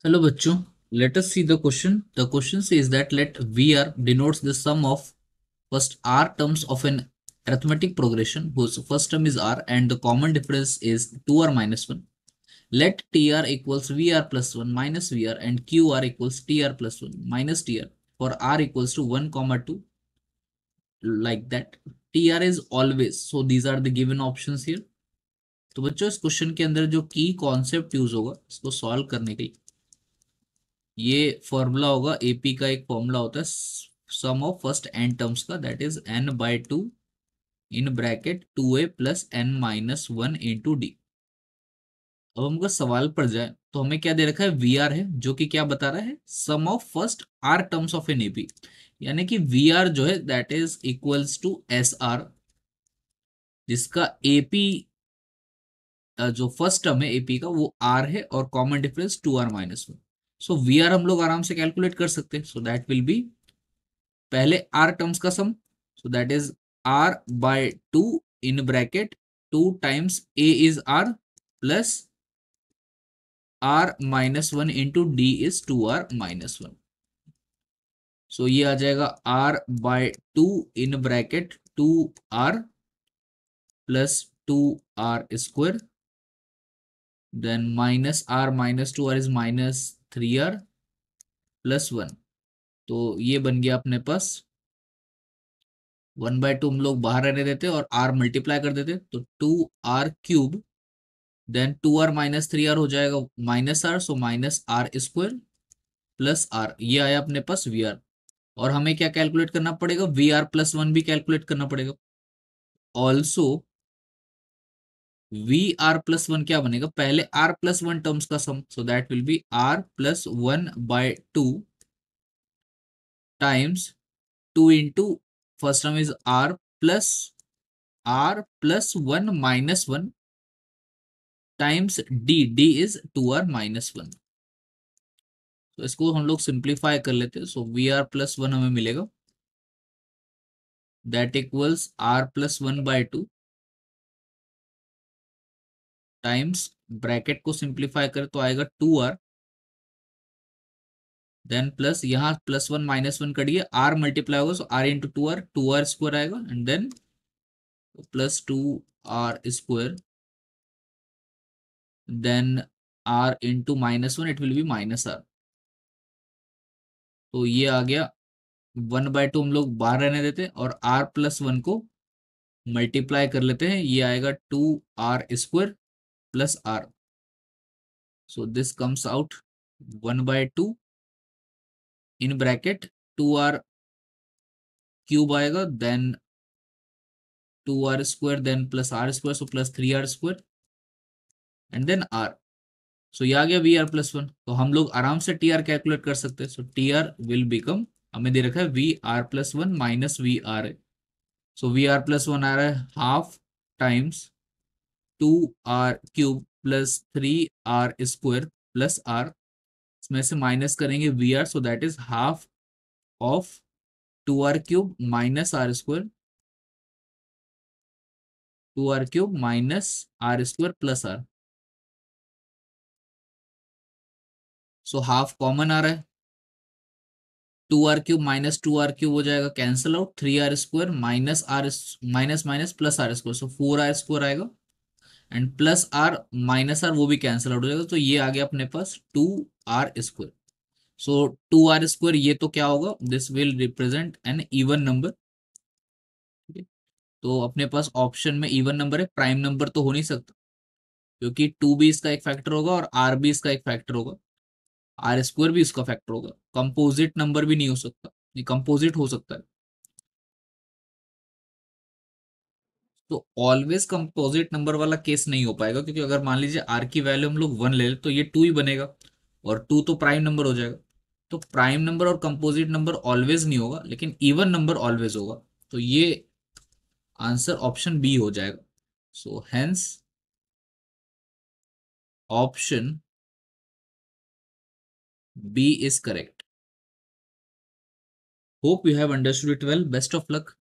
Hello bachcho, let us see the question. The question says that let VR denotes the sum of first R terms of an arithmetic progression whose first term is R and the common difference is 2R minus 1. Let TR equals VR plus 1 minus VR and QR equals TR plus 1 minus TR for R equals to 1 comma 2 like that. TR is always, so these are the given options here. तो बच्चों इस question के अंदर जो की concept use होगा इसको solve करने के लिए ये फॉर्मूला होगा एपी का एक फॉर्मूला होता है sum of first n terms का that is n by two in bracket 2a plus n minus 1 into d. अब हमको सवाल पड़ जाए तो हमें क्या दे रखा है वी आर है जो कि क्या बता रहा है sum of first r terms of an AP यानी कि वी आर जो है that is equals to S r जिसका एपी जो फर्स्ट टर्म है एपी का वो आर है और common difference 2r minus 1। So V r हम लोग आराम से कैलकुलेट कर सकते हैं सो दैट विल बी पहले आर टर्म्स का sum so that is r by 2 in bracket 2 times a is r plus r minus 1 into d is 2r minus 1। So ये आ जाएगा r by 2 in bracket 2r plus 2r square then minus r minus 2r is minus 3r plus 1। तो ये बन गया अपने पास 1/2 हम लोग बाहर रहने देते और r मल्टीप्लाई कर देते तो 2r cube then 2r minus 3r हो जाएगा minus r so minus r square plus r ये आया अपने पास वी आर। और हमें क्या कैलकुलेट करना पड़ेगा वी आर प्लस 1 भी कैलकुलेट करना पड़ेगा। ऑल्सो वी आर प्लस 1 क्या बनेगा पहले r प्लस 1 टर्म्स का sum so that will be r plus 1/2 times 2 into first term is r plus 1 minus 1 times d is 2r minus 1। तो इसको हम लोग सिंप्लीफाई कर लेते हैं सो वी आर प्लस 1 हमें मिलेगा that equals r plus 1/2 times bracket को सिंप्लीफाई कर तो आएगा 2r देन प्लस यहाँ प्लस 1 माइनस 1 कटिए r मल्टीप्लाई होगा so r into 2r square आएगा and then plus 2r square then r into minus 1 it will be minus r। तो ये आ गया 1/2 हम लोग बाहर रहने देते और r प्लस 1 को मल्टीप्लाई कर लेते हैं ये आएगा 2r square plus r। So this comes out 1/2 in bracket 2r cube आएगा then 2r square then plus r square so plus 3r square and then r। So ये आ गया वी आर प्लस 1 तो हम लोग आराम से टी आर कैलकुलेट कर सकते हैं। So T r will become हमें दे रखा है V r plus 1 minus V r है सो वी आर प्लस 1 आ रहा है half times 2r cube plus 3r square plus r इसमें से माइनस करेंगे V r so that is half of 2r cube minus r square 2r cube minus r square plus r। So half common आ रहा है 2r cube minus 2r cube हो जाएगा cancel out 3r square minus r minus minus plus r square so 4r square आएगा and plus r minus r वो भी cancel out हो जाएगा तो ये आ गया अपने पास 2r स्क्वायर। सो 2r स्क्वायर ये तो क्या होगा this will represent N even number. तो अपने पास ऑप्शन में इवन नंबर है प्राइम नंबर तो हो नहीं सकता क्योंकि 2 भी इसका एक फैक्टर होगा और r भी इसका एक फैक्टर होगा आर स्क्वायर भी इसका फैक्टर होगा कंपोजिट नंबर भी नहीं हो सकता ये कंपोजिट हो सकता है। तो ऑलवेज कंपोजिट नंबर वाला केस नहीं हो पाएगा क्योंकि अगर मान लीजिए आर की वैल्यू हम लोग 1 ले लें तो ये 2 ही बनेगा और 2 तो प्राइम नंबर हो जाएगा। तो प्राइम नंबर और कंपोजिट नंबर ऑलवेज नहीं होगा लेकिन इवन नंबर ऑलवेज होगा तो ये आंसर ऑप्शन बी हो जाएगा। So hence option B is correct. Hope you have understood it well best of luck.